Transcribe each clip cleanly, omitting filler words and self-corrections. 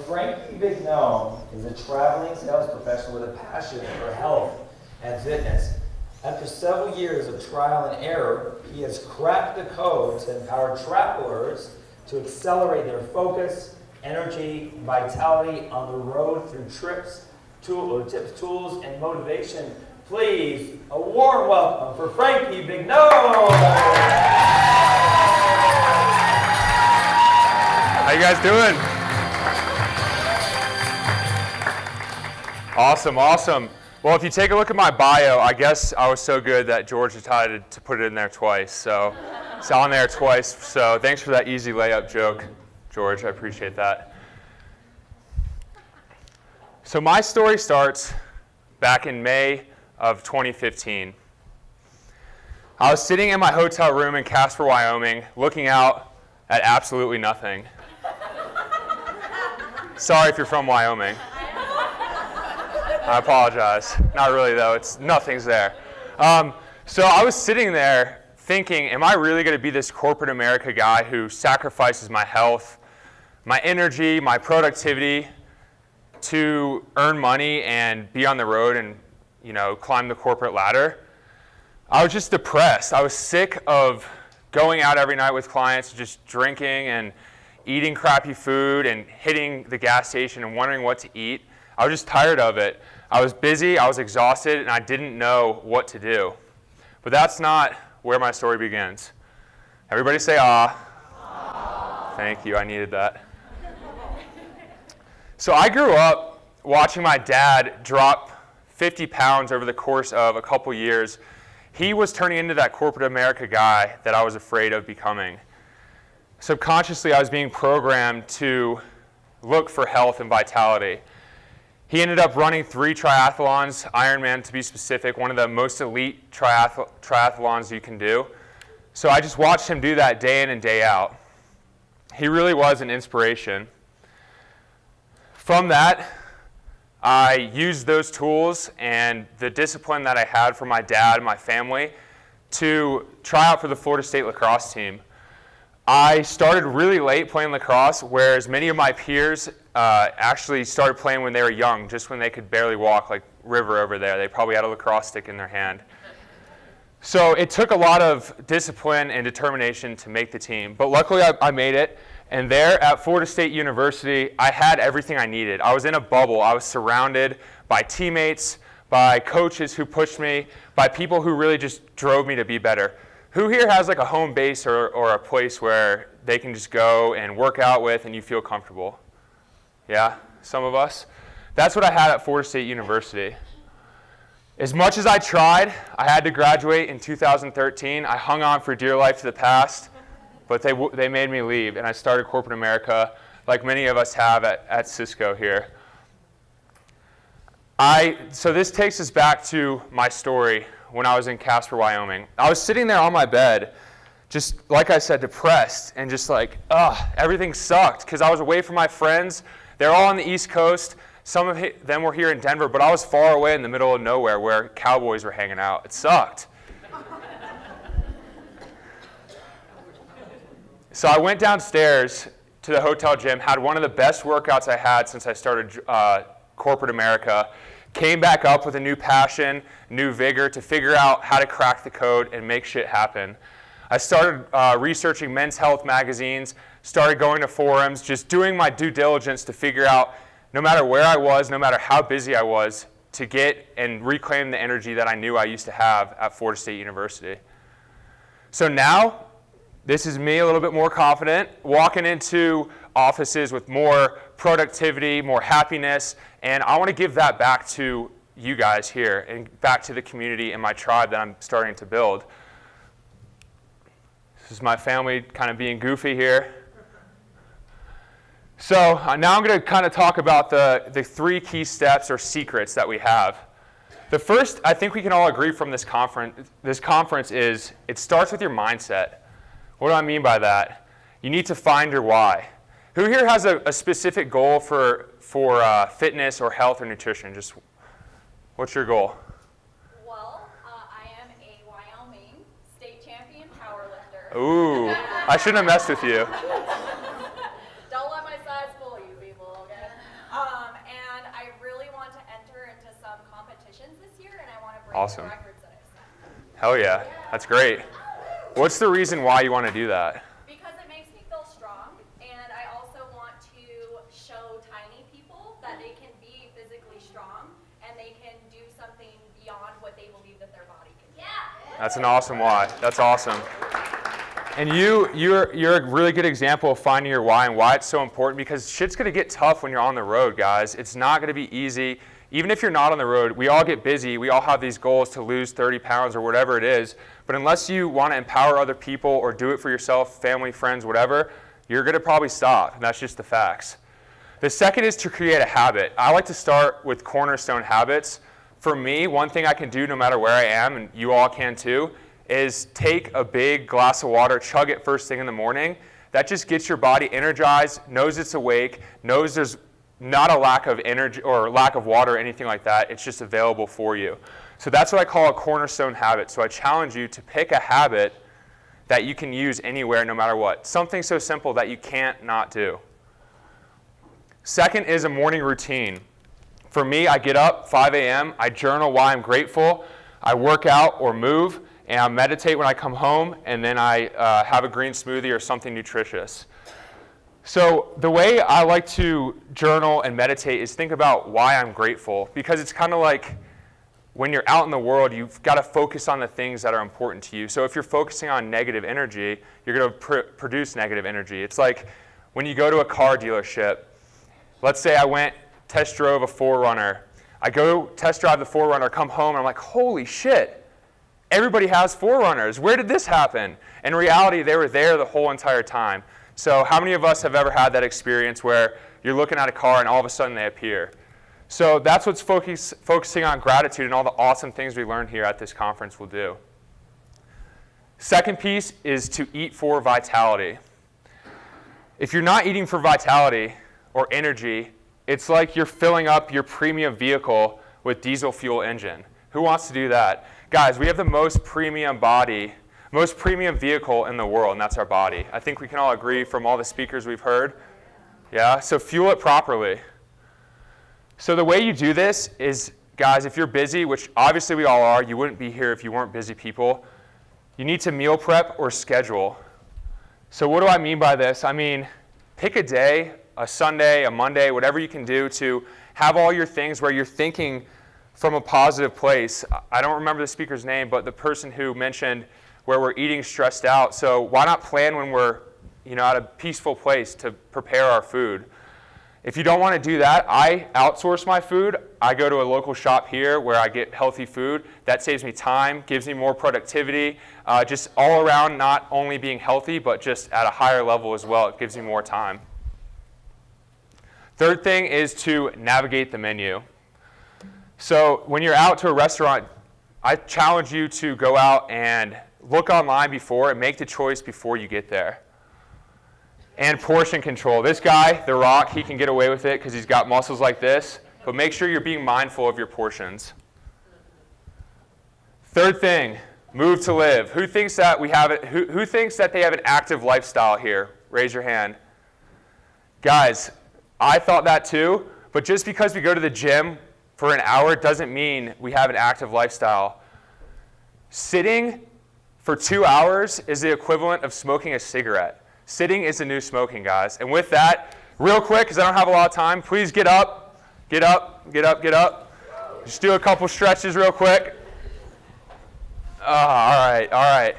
Frankie Vignone is a traveling sales professional with a passion for health and fitness. After several years of trial and error, he has cracked the code to empower travelers to accelerate their focus, energy, vitality on the road through tips, tools, and motivation. Please, a warm welcome for Frankie Vignone. How you guys doing? Awesome. Well, if you take a look at my bio, I guess I was so good that George decided to put it in there twice. So it's on there twice. So thanks for that easy layup joke, George. I appreciate that. So my story starts back in May of 2015. I was sitting in my hotel room in Casper, Wyoming, looking out at absolutely nothing. Sorry if you're from Wyoming. I apologize. Not really, though. Nothing's there. So I was sitting there thinking, am I really going to be this corporate America guy who sacrifices my health, my energy, my productivity to earn money and be on the road and, climb the corporate ladder? I was just depressed. I was sick of going out every night with clients, just drinking and eating crappy food and hitting the gas station and wondering what to eat. I was just tired of it. I was busy, I was exhausted, and I didn't know what to do. But that's not where my story begins. Everybody say, ah. Ah. Thank you, I needed that. So I grew up watching my dad drop 50 pounds over the course of a couple years. He was turning into that corporate America guy that I was afraid of becoming. Subconsciously, I was being programmed to look for health and vitality. He ended up running 3 triathlons, Ironman to be specific, one of the most elite triathlons you can do. So I just watched him do that day in and day out. He really was an inspiration. From that, I used those tools and the discipline that I had from my dad and my family to try out for the Florida State lacrosse team. I started really late playing lacrosse, whereas many of my peers actually started playing when they were young, just when they could barely walk, like River over there. They probably had a lacrosse stick in their hand. So it took a lot of discipline and determination to make the team. But luckily, I made it. And there at Florida State University, I had everything I needed. I was in a bubble. I was surrounded by teammates, by coaches who pushed me, by people who really just drove me to be better. Who here has like a home base or a place where they can just go and work out with and you feel comfortable? Yeah, some of us. That's what I had at Florida State University. As much as I tried, I had to graduate in 2013. I hung on for dear life to the past, but they made me leave, and I started corporate America like many of us have at Cisco here. So this takes us back to my story when I was in Casper, Wyoming. I was sitting there on my bed, just like I said, depressed, and just like, everything sucked, because I was away from my friends. They're all on the East Coast. Some of them were here in Denver, but I was far away in the middle of nowhere where cowboys were hanging out. It sucked. So I went downstairs to the hotel gym, had one of the best workouts I had since I started corporate America, came back up with a new passion, new vigor to figure out how to crack the code and make shit happen. I started researching men's health magazines, started going to forums, just doing my due diligence to figure out, no matter where I was, no matter how busy I was, to get and reclaim the energy that I knew I used to have at Florida State University. So now, this is me a little bit more confident, walking into offices with more productivity, more happiness, and I want to give that back to you guys here and back to the community and my tribe that I'm starting to build. This is my family kind of being goofy here. So now I'm going to kind of talk about the 3 key steps or secrets that we have. The first, I think we can all agree from this conference is it starts with your mindset. What do I mean by that? You need to find your why. Who here has a specific goal for fitness or health or nutrition? Just what's your goal? Well, I am a Wyoming state champion powerlifter. Ooh, I shouldn't have messed with you. Don't let my size fool you, people, okay? Awesome. records that I've set. Hell yeah. That's great. What's the reason why you want to do that? Because it makes me feel strong, and I also want to show tiny people that they can be physically strong, and they can do something beyond what they believe that their body can do. Yeah. That's an awesome why. That's awesome. And you're a really good example of finding your why and why it's so important, because shit's going to get tough when you're on the road, guys. It's not going to be easy. Even if you're not on the road, we all get busy. We all have these goals to lose 30 pounds or whatever it is. But unless you want to empower other people or do it for yourself, family, friends, whatever, you're going to probably stop. And that's just the facts. The second is to create a habit. I like to start with cornerstone habits. For me, one thing I can do no matter where I am, and you all can too, is take a big glass of water, chug it first thing in the morning. That just gets your body energized, knows it's awake, knows there's not a lack of energy or lack of water or anything like that. It's just available for you. So that's what I call a cornerstone habit. So I challenge you to pick a habit that you can use anywhere, no matter what. Something so simple that you can't not do. Second is a morning routine. For me, I get up 5 a.m., I journal why I'm grateful, I work out or move, and I meditate when I come home, and then I have a green smoothie or something nutritious. So the way I like to journal and meditate is think about why I'm grateful, because it's kind of like when you're out in the world, you've got to focus on the things that are important to you. So if you're focusing on negative energy, you're going to produce negative energy. It's like when you go to a car dealership. Let's say I test drove a 4Runner. I go test drive the 4Runner, come home, and I'm like, holy shit. Everybody has 4Runners. Where did this happen? In reality, they were there the whole entire time. So how many of us have ever had that experience where you're looking at a car and all of a sudden they appear? So that's what's focusing on gratitude and all the awesome things we learned here at this conference will do. Second piece is to eat for vitality. If you're not eating for vitality or energy, it's like you're filling up your premium vehicle with diesel fuel engine. Who wants to do that? Guys, we have the most premium vehicle in the world, and that's our body. I think we can all agree from all the speakers we've heard. Yeah, so fuel it properly. So the way you do this is, guys, if you're busy, which obviously we all are, you wouldn't be here if you weren't busy people, you need to meal prep or schedule. So what do I mean by this? I mean, pick a day, a Sunday, a Monday, whatever you can do to have all your things where you're thinking from a positive place. I don't remember the speaker's name, but the person who mentioned where we're eating stressed out. So why not plan when we're at a peaceful place to prepare our food? If you don't want to do that, I outsource my food. I go to a local shop here where I get healthy food. That saves me time, gives me more productivity, just all around not only being healthy, but just at a higher level as well. It gives me more time. Third thing is to navigate the menu. So when you're out to a restaurant, I challenge you to go out and look online before and make the choice before you get there. And portion control. This guy, The Rock, he can get away with it because he's got muscles like this, but make sure you're being mindful of your portions. Third thing, move to live. Who thinks that who thinks that they have an active lifestyle here? Raise your hand. Guys, I thought that too, but just because we go to the gym for an hour doesn't mean we have an active lifestyle. Sitting for 2 hours is the equivalent of smoking a cigarette. Sitting is the new smoking, guys. And with that, real quick, because I don't have a lot of time, please get up, get up, get up, get up. Just do a couple stretches real quick. All right.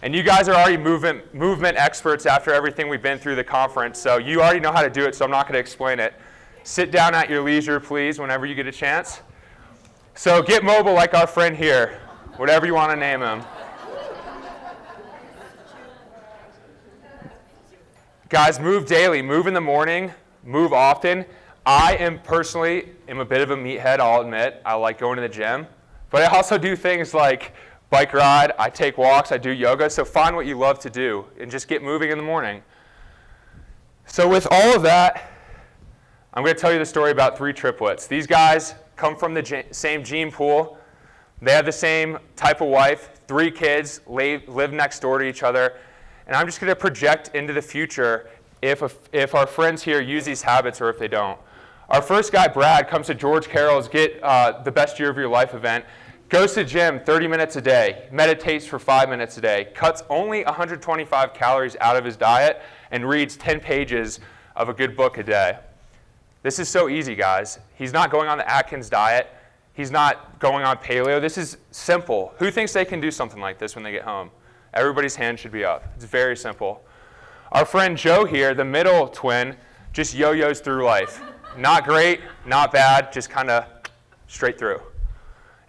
And you guys are already movement experts after everything we've been through the conference, so you already know how to do it, so I'm not going to explain it. Sit down at your leisure, please, whenever you get a chance. So get mobile like our friend here, whatever you want to name him. Guys, move daily. Move in the morning. Move often. I am personally a bit of a meathead, I'll admit. I like going to the gym. But I also do things like bike ride. I take walks. I do yoga. So find what you love to do and just get moving in the morning. So with all of that, I'm going to tell you the story about 3 triplets. These guys come from the same gene pool. They have the same type of wife, 3 kids, live next door to each other. And I'm just going to project into the future if our friends here use these habits or if they don't. Our first guy, Brad, comes to George Carroll's Get the Best Year of Your Life event. Goes to gym 30 minutes a day, meditates for 5 minutes a day, cuts only 125 calories out of his diet, and reads 10 pages of a good book a day. This is so easy, guys. He's not going on the Atkins diet. He's not going on paleo. This is simple. Who thinks they can do something like this when they get home? Everybody's hand should be up. It's very simple. Our friend Joe here, the middle twin, just yo-yos through life. Not great, not bad, just kind of straight through.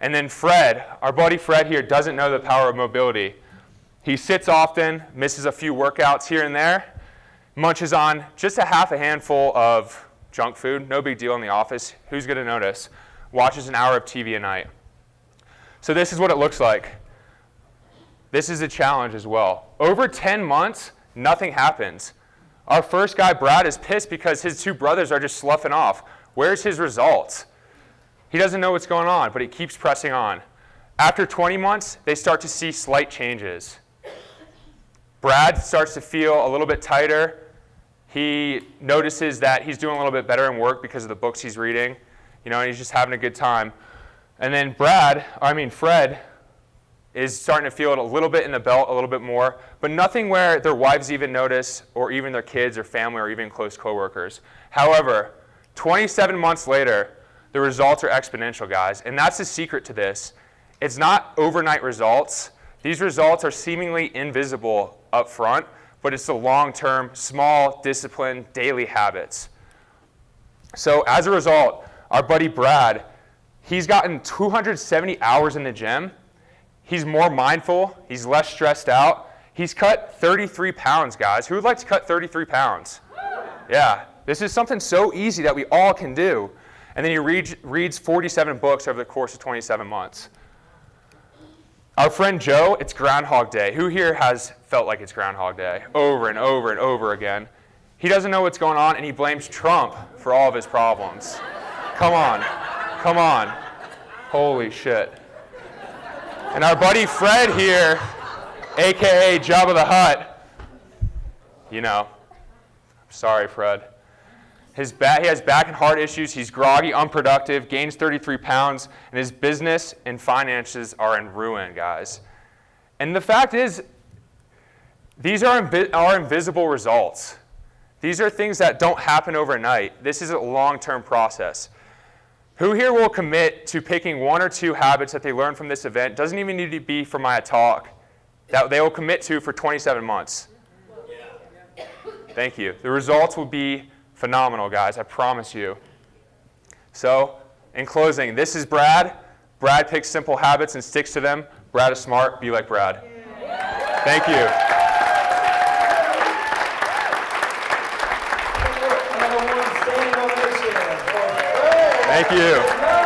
And then Fred, our buddy Fred here, doesn't know the power of mobility. He sits often, misses a few workouts here and there, munches on just a half a handful of junk food, no big deal in the office. Who's going to notice? Watches an hour of TV a night. So this is what it looks like. This is a challenge as well. Over 10 months, nothing happens. Our first guy, Brad, is pissed because his 2 brothers are just sloughing off. Where's his results? He doesn't know what's going on, but he keeps pressing on. After 20 months, they start to see slight changes. Brad starts to feel a little bit tighter. He notices that he's doing a little bit better in work because of the books he's reading, and he's just having a good time. And then Fred is starting to feel it a little bit in the belt, a little bit more, but nothing where their wives even notice, or even their kids or family or even close coworkers. However, 27 months later, the results are exponential, guys, and that's the secret to this. It's not overnight results. These results are seemingly invisible up front, but it's the long-term, small, disciplined, daily habits. So as a result, our buddy Brad, he's gotten 270 hours in the gym. He's more mindful. He's less stressed out. He's cut 33 pounds, guys. Who would like to cut 33 pounds? Yeah, this is something so easy that we all can do. And then he reads 47 books over the course of 27 months. Our friend Joe, it's Groundhog Day. Who here has felt like it's Groundhog Day over and over and over again? He doesn't know what's going on, and he blames Trump for all of his problems. Come on. Holy shit. And our buddy Fred here, a.k.a. Jabba the Hutt, sorry, Fred. He has back and heart issues. He's groggy, unproductive, gains 33 pounds, and his business and finances are in ruin, guys. And the fact is, these are invisible results. These are things that don't happen overnight. This is a long-term process. Who here will commit to picking 1 or 2 habits that they learn from this event? Doesn't even need to be from my talk. That they will commit to for 27 months. Thank you. The results will be phenomenal, guys, I promise you. So, in closing, this is Brad. Brad picks simple habits and sticks to them. Brad is smart. Be like Brad. Thank you. Thank you.